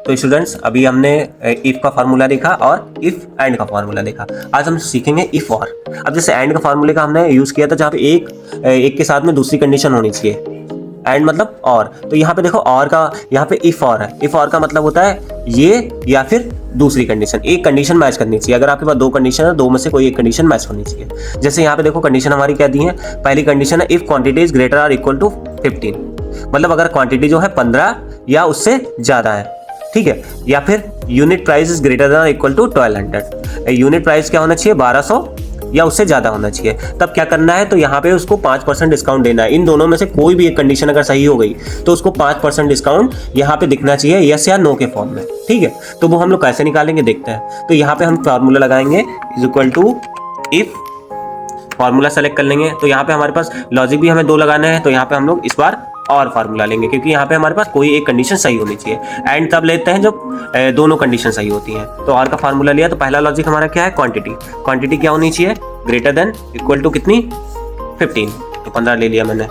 तो स्टूडेंट्स अभी हमने इफ का फार्मूला देखा और इफ एंड का फार्मूला देखा। आज हम सीखेंगे इफ और। अब जैसे एंड का फार्मूले का हमने यूज किया था जहाँ पे एक के साथ में दूसरी कंडीशन होनी चाहिए। एंड मतलब और, तो यहाँ पे देखो और का, यहाँ पे इफ और है। इफ और का मतलब होता है ये या फिर दूसरी कंडीशन, एक कंडीशन मैच करनी चाहिए। अगर आपके पास दो कंडीशन है, दो में से कोई एक कंडीशन मैच होनी चाहिए। जैसे यहाँ पे देखो कंडीशन हमारी क्या दी है। पहली कंडीशन है इफ क्वांटिटी इज ग्रेटर और इक्वल टू 15, मतलब अगर क्वांटिटी जो है 15 या उससे ज्यादा है, ठीक है। या फिर unit price is greater than और इक्वल टू 1200, यूनिट प्राइस क्या होना चाहिए 1200 या उससे ज्यादा होना चाहिए। तब क्या करना है, तो यहाँ पे उसको 5% डिस्काउंट देना है। इन दोनों में से कोई भी एक कंडीशन अगर सही हो गई तो उसको 5% डिस्काउंट यहाँ पे दिखना चाहिए यस या नो के फॉर्म में, ठीक है। तो वो हम लोग कैसे निकालेंगे देखते हैं। तो यहाँ पे हम फार्मूला लगाएंगे is equal to if, formula select कर लेंगे। तो यहाँ पे हमारे पास लॉजिक भी हमें दो लगाना है, तो यहाँ पे हम लोग इस बार और फार्मूला लेंगे क्योंकि यहाँ पे हमारे पास कोई एक कंडीशन सही होनी चाहिए। एंड तब लेते हैं जब दोनों कंडीशन सही होती हैं। तो और का फार्मूला लिया, तो पहला लॉजिक हमारा क्या है, क्वांटिटी। क्वांटिटी क्या होनी चाहिए, ग्रेटर देन इक्वल टू कितनी 15, तो 15 ले लिया मैंने,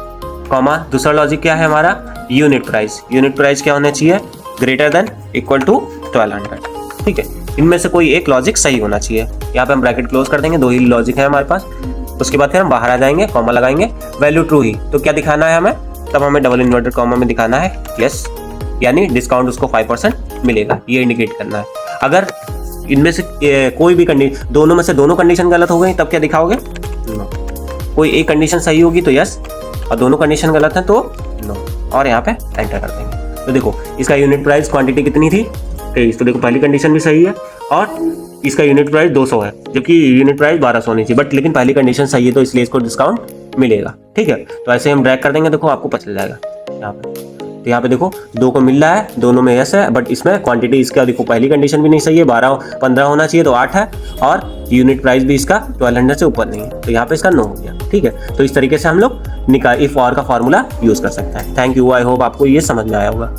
कॉमा। दूसरा लॉजिक क्या है हमारा, यूनिट प्राइस। यूनिट प्राइस क्या होना चाहिए, ग्रेटर देन इक्वल टू 1200, ठीक है। इनमें से कोई एक लॉजिक सही होना चाहिए। यहाँ पे हम ब्रैकेट क्लोज कर देंगे, दो ही लॉजिक है हमारे पास। उसके बाद फिर हम बाहर आ जाएंगे, कॉमा लगाएंगे, वैल्यू ट्रू ही। तो क्या दिखाना है हमें, तब हमें डबल इन्वर्टेड कॉमा में दिखाना है यस, यानी डिस्काउंट उसको 5% मिलेगा, ये इंडिकेट करना है। अगर इनमें से कोई भी कंडीशन, दोनों में से दोनों कंडीशन गलत हो गई तब क्या दिखाओगे, नो। कोई एक कंडीशन सही होगी तो यस, और दोनों कंडीशन गलत है तो नो, और यहाँ पे एंटर कर देंगे। तो देखो इसका यूनिट प्राइस क्वांटिटी कितनी थी 23, तो देखो पहली कंडीशन भी सही है और इसका यूनिट प्राइस 200 है, जबकि यूनिट प्राइस 1200 होनी चाहिए, बट लेकिन पहली कंडीशन सही है तो इसलिए इसको डिस्काउंट मिलेगा, ठीक है। तो ऐसे हम ड्रैग कर देंगे, देखो आपको पता चल जाएगा यहाँ पे। तो यहाँ पे देखो दो को मिल रहा है, दोनों में यस है, बट इसमें क्वांटिटी इसका देखो पहली कंडीशन भी नहीं सही है, 15 होना चाहिए तो 8 है, और यूनिट प्राइस भी इसका 1200 से ऊपर नहीं है, तो यहाँ पे इसका 9 हो गया, ठीक है। तो इस तरीके से हम लोग इफ और का फॉर्मूला यूज कर सकते हैं। थैंक यू, आई होप आपको ये समझ में आया होगा।